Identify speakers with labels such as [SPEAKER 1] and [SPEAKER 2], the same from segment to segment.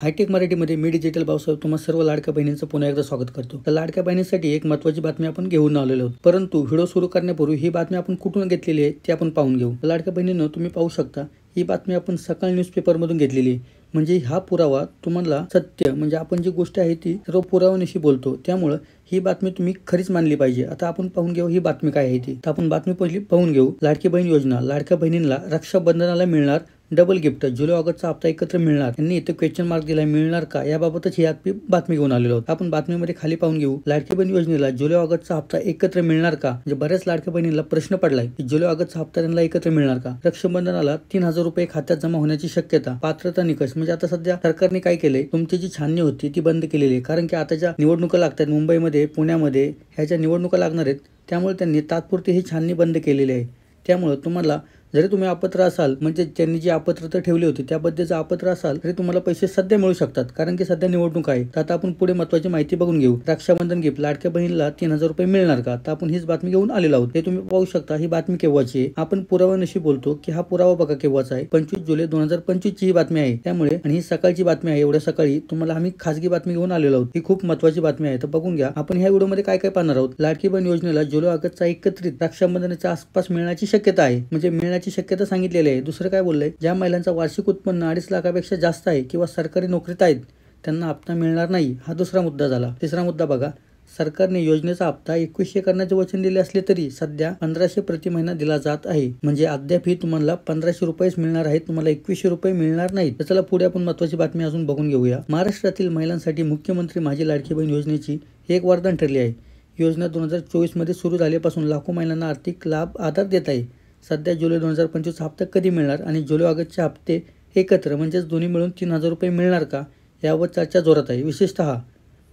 [SPEAKER 1] Hi tech मराठीमध्ये मी digital Bhausaheb तुम्हा सर्व लाडक्या बहिणींचं पुन्हा एकदा स्वागत करतो। तर लाडक्या बहिणींसाठी एक महत्त्वाची बातमी आपण घेऊन आलेलो आहोत, परंतु व्हिडिओ सुरू करण्यापूर्वी ही बातमी आपण कुठून घेतलेली आहे ते आपण पाहून घेऊ। लाडक्या बहिणींनो, तुम्ही पाहू शकता ही बातमी आपण सकाळ न्यूजपेपरमधून घेतलेली आहे। म्हणजे हा पुरावा तुम्हाला सत्य, म्हणजे आपण जी गोष्ट आहे ती सर्व पुराव्यानिशी बोलतो, त्यामुळे ही बातमी तुम्ही खरीच मानली पाहिजे। आता आपण पाहून घेऊ ही बातमी काय आहे ती। तर आपण बातमी पहिली पाहून घेऊ। लाडकी बहीण योजना, लाडक्या बहिणींना रक्षाबंधनाला मिळणार डबल गिफ्ट, जुलै ऑगस्टचा हप्ता एकत्र मिळणार। यांनी इथे क्वेश्चन मार्क दिलाय, मिळणार का याबाबतच ही बातमी घेऊन आलेलो आहोत। आपण बातमीमध्ये खाली पाहून घेऊ, लाडकी बहीण योजनेला जुलै ऑगस्टचा हप्ता एकत्र मिळणार का। म्हणजे बऱ्याच लाडक्या बहिणींना प्रश्न पडलाय की जुलै ऑगस्टचा हप्ता त्यांना एकत्र मिळणार का। रक्षाबंधनाला 3000 रुपये खात्यात जमा होण्याची शक्यता। पात्रता निकष, म्हणजे आता सध्या सरकारने काय केलंय, तुमची जी छाननी होती ती बंद केलेली आहे, कारण की आता ज्या निवडणुका लागतात मुंबईमध्ये पुण्यामध्ये, ह्या ज्या निवडणुका लागणार आहेत त्यामुळे त्यांनी तात्पुरती ही छाननी बंद केलेली आहे। त्यामुळे तुम्हाला जरी तुम्ही अपात्र असाल, म्हणजे त्यांनी जी अपात्रता ठेवली होती त्याबद्दल जर अपात्र असाल तरी तुम्हाला पैसे सध्या मिळू शकतात, कारण की सध्या निवडणूक आहे। तर आता आपण पुढे महत्त्वाची माहिती बघून घेऊ। रक्षाबंधन गिफ्ट, लाडक्या बहिणीला 3000 रुपये मिळणार का। तर आपण हीच बातमी घेऊन आलेलो आहोत। हे तुम्ही पाहू शकता ही बातमी केव्हाची आहे। आपण पुराव्यानिशी बोलतो की हा पुरावा बघा केव्हाचा आहे, 25 जुलै 2025 ची ही बातमी आहे। त्यामुळे आणि ही सकाळची बातमी आहे, एवढ्या सकाळी तुम्हाला आम्ही खासगी बातमी घेऊन आलेलो आहोत। ही खूप महत्त्वाची बातमी आहे, तर बघून घ्या। आपण ह्या व्हिडिओमध्ये काय काय पाहणार आहोत। लाडकी बहीण योजनेला जुलै ऑगस्टचा एकत्रित रक्षाबंधनाच्या आसपास मिळण्याची शक्यता आहे, म्हणजे मिळण्याची शक्यता सांगितली आहे। दुसरं काय बोललंय, ज्या महिलांचा वार्षिक उत्पन्न 2.5 लाखापेक्षा जास्त आहे किंवा सरकारी नोकरीत आहेत त्यांना हप्ता मिळणार नाही, हा दुसरा मुद्दा झाला। तिसरा मुद्दा बघा, सरकारने योजनेचा हप्ता 2100 करण्याचे वचन दिले असले तरी सध्या 1500 प्रति महिना दिला जात आहे, म्हणजे अद्याप ही तुम्हाला 1500 रुपयेच मिळणार आहेत, तुम्हाला 2100 रुपये मिळणार नाहीत। तर चला पुढे आपण महत्त्वाची बातमी अजून बघून घेऊया। महाराष्ट्रातील महिलांसाठी मुख्यमंत्री माझी लाडकी बहीण योजनेची एक वरदान ठरली आहे। योजना 2024 मध्ये सुरू झाल्यापासून लाखो महिलांना आर्थिक लाभ आधार देत आहे। सध्या जुलै 2025 हप्ता कधी मिळणार आणि जुलै ऑगस्टचे हप्ते एकत्र म्हणजेच दोन्ही मिळून 3000 रुपये मिळणार का यावर चर्चा जोरात आहे। विशेषतः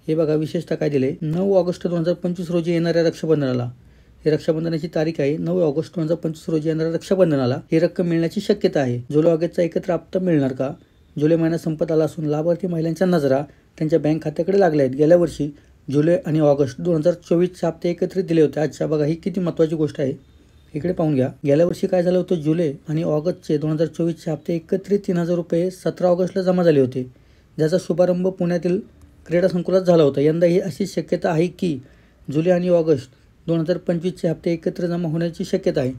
[SPEAKER 1] हे बघा, विशेषतः काय दिले, 9 ऑगस्ट 2025 रोजी येणाऱ्या रक्षाबंधनाला, ही रक्षाबंधनाची तारीख आहे 9 ऑगस्ट 2025 रोजी येणाऱ्या रक्षाबंधनाला ही रक्कम मिळण्याची शक्यता आहे। जुलै ऑगस्टचा एकत्र हप्ता मिळणार का। जुलै महिना संपत आला असून लाभार्थी महिलांच्या नजरा त्यांच्या बँक खात्याकडे लागल्या आहेत। गेल्या वर्षी जुलै आणि ऑगस्ट 2024 हप्ते एकत्रित दिले होते। अच्छा बघा, ही किती महत्त्वाची गोष्ट आहे, इकडे पाहून घ्या। गेल्या वर्षी काय झालं होतं, जुलै आणि ऑगस्टचे 2024चे हप्ते एकत्रित 3000 रुपये 17 ऑगस्टला जमा झाले होते, ज्याचा शुभारंभ पुण्यातील क्रीडा संकुलात झाला होता। यंदा ही अशी शक्यता आहे की जुलै आणि ऑगस्ट 2025चे हप्ते एकत्र जमा होण्याची शक्यता आहे।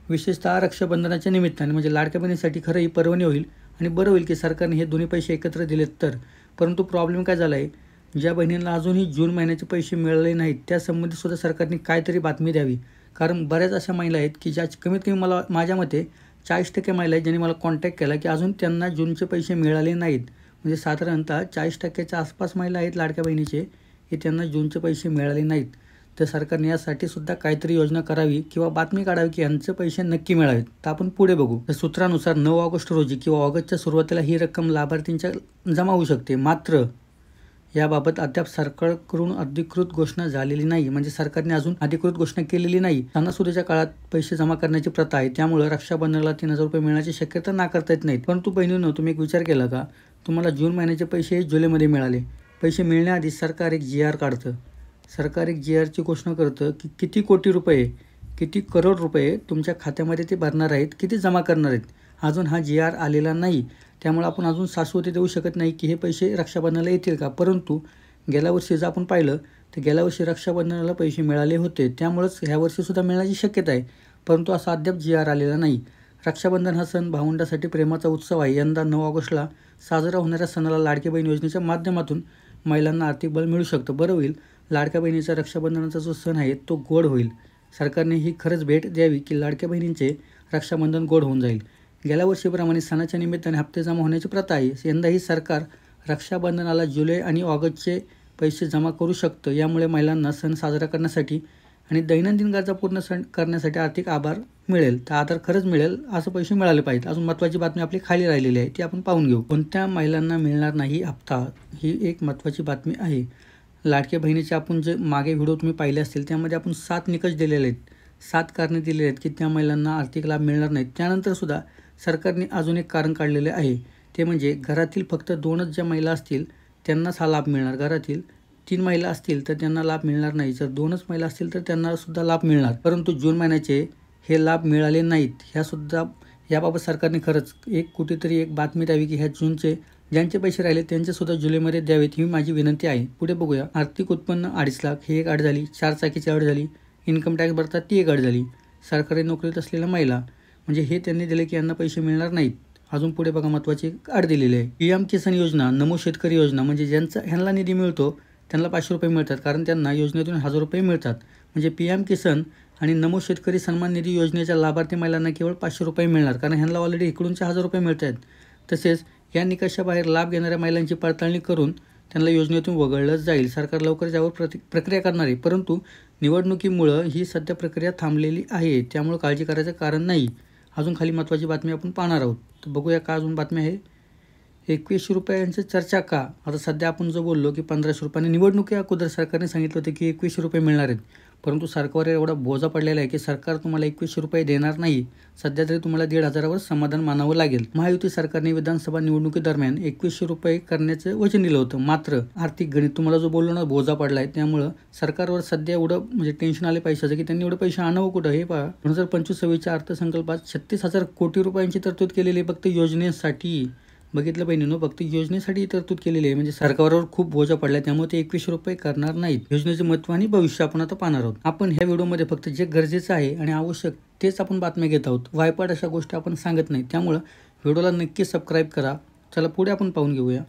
[SPEAKER 1] विशेषतः रक्षाबंधनाच्या निमित्ताने, म्हणजे लाडक्या बहिणीसाठी खरं ही पर्वणी होईल आणि बरं होईल की सरकारने हे दोन्ही पैसे एकत्र दिलेत तर। परंतु प्रॉब्लेम काय झाला आहे, ज्या बहिणींना अजूनही जून महिन्याचे पैसे मिळाले नाहीत त्या संबंधी सुद्धा सरकारने काहीतरी बातमी द्यावी, कारण बऱ्याच अशा महिला आहेत की ज्या कमीत कमी माझ्या मते 40% महिला आहेत ज्यांनी मला कॉन्टॅक्ट केला की अजून त्यांना जूनचे पैसे मिळाले नाहीत। म्हणजे साधारणतः 40%च्या आसपास महिला आहेत लाडक्या बहिणीचे की त्यांना जूनचे पैसे मिळाले नाहीत। तर सरकारने यासाठी सुद्धा काहीतरी योजना करावी किंवा बातमी काढावी की यांचे पैसे नक्की मिळावेत। तर आपण पुढे बघू। तर सूत्रानुसार 9 ऑगस्ट रोजी किंवा ऑगस्टच्या सुरुवातीला ही रक्कम लाभार्थींच्या जमा होऊ शकते, मात्र याबाबत अद्याप सरकारकडून अधिकृत घोषणा झालेली नाही, म्हणजे सरकारने अजून अधिकृत घोषणा केलेली नाही। सणासुदीच्या काळात पैसे जमा करण्याची प्रथा आहे, त्यामुळे रक्षाबंधनाला 3000 रुपये मिळण्याची शक्यता नाकारता येत नाहीत। परंतु बहिणींनो, तुम्ही एक विचार केला का, तुम्हाला जून महिन्याचे पैसे जुलैमध्ये मिळाले, पैसे मिळण्याआधी सरकार एक GR काढतं, सरकार एक GRची घोषणा करतं की किती कोटी रुपये, किती करोड रुपये तुमच्या खात्यामध्ये ते भरणार आहेत, किती जमा करणार आहेत। अजून हा GR आलेला नाही, त्यामुळे आपण अजून शाश्वती देऊ शकत नाही की हे पैसे रक्षाबंधनाला येतील का। परंतु गेल्या वर्षी जर आपण पाहिलं तर गेल्या वर्षी रक्षाबंधनाला पैसे मिळाले होते, त्यामुळेच ह्या वर्षी सुद्धा मिळण्याची शक्यता आहे, परंतु असा अद्याप GR आलेला नाही। रक्षाबंधन हा सण भावंडासाठी प्रेमाचा उत्सव आहे। यंदा 9 ऑगस्टला साजरा होणाऱ्या सणाला लाडकी बहीण योजनेच्या माध्यमातून महिलांना आर्थिक बळ मिळू शकतं। बरं होईल, लाडक्या बहिणीचा रक्षाबंधनाचा जो सण आहे तो गोड होईल। सरकारने ही खरंच भेट द्यावी की लाडक्या बहिणींचे रक्षाबंधन गोड होऊन जाईल। गेल्या वर्षीप्रमाणे सणाच्या निमित्ताने हप्ते जमा होण्याची प्रथा आहे, यंदाही सरकार रक्षाबंधनाला जुलै आणि ऑगस्टचे पैसे जमा करू शकतं। यामुळे महिलांना सण साजरा करण्यासाठी आणि दैनंदिन गरजा पूर्ण करण्यासाठी आर्थिक आधार मिळेल। तर आधार खरंच मिळेल, असं पैसे मिळाले पाहिजेत। अजून महत्त्वाची बातमी आपली खाली राहिलेली आहे, ती आपण पाहून घेऊ। कोणत्या महिलांना मिळणार नाही हप्ता, ही एक महत्त्वाची बातमी आहे। लाडक्या बहिणीचे आपण जे मागे व्हिडिओ तुम्ही पाहिले असतील त्यामध्ये आपण 7 निकष दिलेले आहेत, 7 कारणे दिलेली आहेत की त्या महिलांना आर्थिक लाभ मिळणार नाहीत। त्यानंतर सुद्धा सरकारने अजून एक कारण काढलेले आहे, ते म्हणजे घरातील फक्त 2च ज्या महिला असतील त्यांनाच हा लाभ मिळणार। घरातील 3 महिला असतील तर त्यांना लाभ मिळणार नाही, जर 2च महिला असतील तर त्यांना सुद्धा लाभ मिळणार। परंतु जून महिन्याचे हे लाभ मिळाले नाहीत, याबाबत सरकारने खरंच कुठेतरी एक बातमी द्यावी की ह्या जूनचे ज्यांचे पैसे राहिले त्यांचे सुद्धा जुलैमध्ये द्यावेत ही माझी विनंती आहे. पुढे बघूया. आर्थिक उत्पन्न 2.5 लाख ही एक अट झाली. 4 चाकीची अट झाली. इन्कम टॅक्स भरतात ती एक अट झाली. सरकारी नोकरीत असलेल्या महिला म्हणजे हे त्यांनी दिले की यांना पैसे मिळणार नाहीत. अजून पुढे बघा महत्त्वाची अट दिलेली आहे. PM किसान योजना, नमो शेतकरी योजना म्हणजे ज्यांचा ह्यांना निधी मिळतो त्यांना 500 रुपये मिळतात, कारण त्यांना योजनेतून 1000 रुपये मिळतात. म्हणजे PM किसान आणि नमो शेतकरी सन्मान निधी योजनेच्या लाभार्थी महिलांना केवळ 500 रुपये मिळणार, कारण ह्यांना ऑलरेडी इकडूनचे 1000 रुपये मिळत आहेत. तसेच या निकषाबाहेर लाभ घेणाऱ्या महिलांची पडताळणी करून त्यांना योजनेतून वगळलं जाईल. सरकार लवकरच यावर प्रक्रिया करणार आहे, परंतु निवडणुकीमुळं ही सध्या प्रक्रिया थांबलेली आहे, त्यामुळे काळजी करायचं कारण नाही. अजून खाली महत्त्वाची बातमी आपण पाहणार आहोत. तर बघूया का अजून बातमी आहे. 2100 रुपयांची चर्चा का? आता सध्या आपण जो बोललो की 1500 रुपयांनी निवडणुकी अगोदर सरकारने सांगितलं होतं की 2100 रुपये मिळणार आहेत, परंतु सरकारवर एवढा बोजा पडलेला आहे की सरकार तुम्हाला 2100 रुपये देणार नाही. सध्या तरी तुम्हाला 1500वर समाधान मानावं लागेल. महायुती सरकारने विधानसभा निवडणुकीदरम्यान 2100 रुपये करण्याचं वचन दिलं होतं, मात्र आर्थिक गणित तुम्हाला जो बोललो ना बोजा पडला आहे, त्यामुळं सरकारवर सध्या एवढं म्हणजे टेन्शन आले पैशाचं की त्यांनी एवढे पैसे आणावं कुठं हे पहा. 2025-26च्या अर्थसंकल्पात 36,000 कोटी रुपयांची तरतूद केलेली फक्त योजनेसाठी. बघितलं बहिणींनो, फक्त योजनेसाठी तरतूद केलेली आहे. म्हणजे सरकारवर खूप बोजा पडला, त्यामुळे ते 2100 रुपये करणार नाहीत. योजनेचे महत्त्व आणि भविष्य आपण आता पाहणार आहोत. आपण ह्या व्हिडिओमध्ये फक्त जे गरजेचं आहे आणि आवश्यक तेच आपण बातम्या घेत आहोत. वायपाट अशा गोष्टी आपण सांगत नाही, त्यामुळं व्हिडिओला नक्की सबस्क्राईब करा. चला पुढे आपण पाहून घेऊया.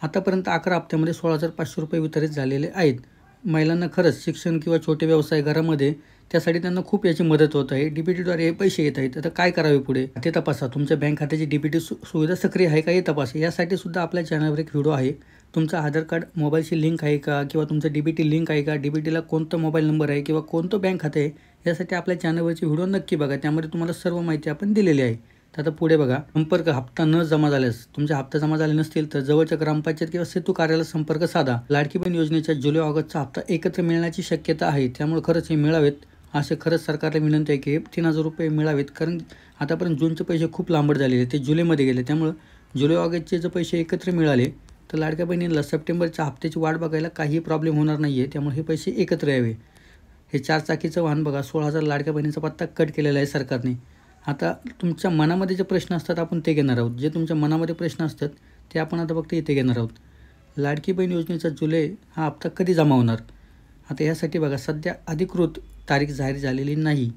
[SPEAKER 1] आतापर्यंत 11 हप्त्यामध्ये 16,500 रुपये वितरित झालेले आहेत. महिलांना खरंच शिक्षण किंवा छोटे व्यवसाय घरामध्ये त्यासाठी त्यांना खूप याची मदत होत आहे. DBTद्वारे हे पैसे येत आहेत. आता काय करावे पुढे ते तपासा. तुमच्या बँक खात्याची DBT सुविधा सक्रिय आहे का हे तपासा. यासाठी सुद्धा आपल्या चॅनलवर एक व्हिडिओ आहे. तुमचं आधार कार्ड मोबाईलशी लिंक आहे का, किंवा तुमचं DBT लिंक आहे का, DBTला कोणता मोबाईल नंबर आहे किंवा कोणतं बँक खाते आहे, यासाठी आपल्या चॅनलवरची व्हिडिओ नक्की बघा. त्यामध्ये तुम्हाला सर्व माहिती आपण दिलेली आहे. तर आता पुढे बघा. संपर्क हप्ता न जमा झाल्यास, तुमचे हप्ता जमा झाले नसतील तर जवळच्या ग्रामपंचायत किंवा सेतू कार्यालयाला संपर्क साधा. लाडकी बहीण योजनेच्या जुलै-ऑगस्टचा हप्ता एकत्र मिळण्याची शक्यता आहे, त्यामुळे खरंच हे मिळावेत असे खरंच सरकारला विनंती आहे की 3000 रुपये मिळावेत. कारण आतापर्यंत जूनचे पैसे खूप लांबट झालेले, ते जुलैमध्ये गेले, त्यामुळे जुलै-ऑगस्टचे जर पैसे एकत्र मिळाले तर लाडक्या बहिणींना सप्टेंबरच्या हप्त्याची वाट बघायला काही प्रॉब्लेम होणार नाही आहे. त्यामुळे हे पैसे एकत्र यावे. हे 4 चाकीचं वाहन बघा, 16,000 लाडक्या बहिणींचा पत्ता कट केलेला आहे सरकारने. आता तुमच्या मनामध्ये जे प्रश्न असतात आपण ते घेणार आहोत. जे तुमच्या मनामध्ये प्रश्न असतात ते आपण आता फक्त इथे घेणार आहोत. लाडकी बहीण योजनेचा जुलै हा हप्ता कधी जमा होणार? आता यासाठी बघा, सध्या अधिकृत तारीख जाहीर झालेली नाही,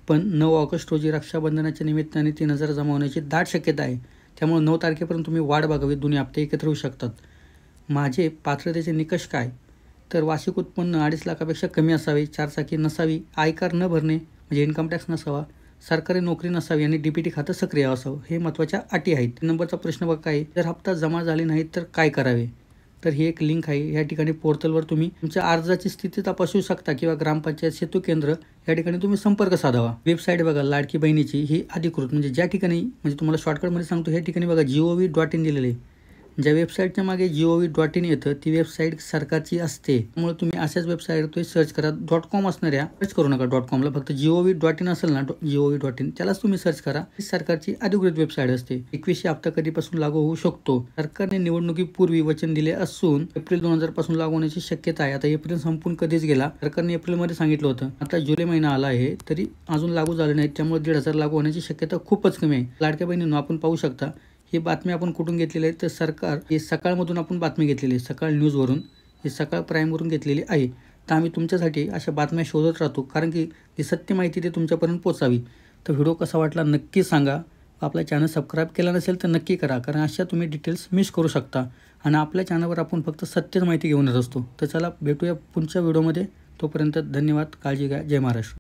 [SPEAKER 1] पण 9 ऑगस्ट रोजी रक्षाबंधनाच्या निमित्ताने 3000 जमा होण्याची दाट शक्यता आहे. त्यामुळे 9 तारखेपर्यंत तुम्ही वाट बघावी. दोन्ही हप्ते एकत्र होऊ शकतात. माझे पात्रतेचे निकष काय? तर वार्षिक उत्पन्न 2.5 लाखापेक्षा कमी असावे, 4 चाकी नसावी, आयकर न भरणे म्हणजे इन्कम टॅक्स नसावा, सरकारी नोकरी नसावी आणि DBT खातं सक्रिय असावं. हे महत्त्वाच्या अटी आहेत. 3 नंबरचा प्रश्न बघा काय, जर हप्ता जमा झाले नाही तर काय करावे? तर ही एक लिंक आहे. या ठिकाणी पोर्टलवर तुम्ही तुमच्या अर्जाची स्थिती तपासू शकता किंवा ग्रामपंचायत सेतू केंद्र या ठिकाणी तुम्ही संपर्क साधावा. वेबसाईट बघा लाडकी बहिणीची ही अधिकृत म्हणजे ज्या ठिकाणी म्हणजे तुम्हाला शॉर्टकटमध्ये सांगतो, ह्या ठिकाणी बघा gov.in दिलेले आहे. ज्या वेबसाईटच्या मागे gov.in येतं ती वेबसाईट सरकारची असते. त्यामुळे तुम्ही अशाच वेबसाईटवर सर्च करा. .com असणाऱ्या सर्च करू नका. .comला फक्त gov.in असेल ना, gov.in त्यालाच तुम्ही सर्च करा. ही सरकारची अधिकृत वेबसाईट असते. 2100 हप्ता कधीपासून लागू होऊ शकतो? सरकारने निवडणुकीपूर्वी वचन दिले असून एप्रिल 2000 पासून लागू होण्याची शक्यता आहे. आता एप्रिल संपून कधीच गेला. सरकारने एप्रिलमध्ये सांगितलं होतं. आता जुलै महिना आला आहे तरी अजून लागू झाले नाही, त्यामुळे 1500 लागू होण्याची शक्यता खूपच कमी आहे. लाडक्या बहिणींनो, आपण पाहू शकता ही बातमी आपण कुठून घेतलेली आहे तर सरकार हे सकाळमधून आपण बातमी घेतलेली आहे. सकाळ न्यूजवरून, हे सकाळ प्राईमवरून घेतलेली आहे. तर आम्ही तुमच्यासाठी अशा बातम्या शोधत राहतो, कारण की ही सत्य माहिती ते तुमच्यापर्यंत पोचावी. तर व्हिडिओ कसा वाटला नक्की सांगा. आपला चॅनल सबस्क्राईब केला नसेल तर नक्की करा, कारण अशा तुम्ही डिटेल्स मिस करू शकता. आणि आपल्या चॅनलवर आपण फक्त सत्यच माहिती घेऊनच असतो. तर चला भेटूया पुढच्या व्हिडिओमध्ये. तोपर्यंत धन्यवाद. काळजी घ्या. जय महाराष्ट्र.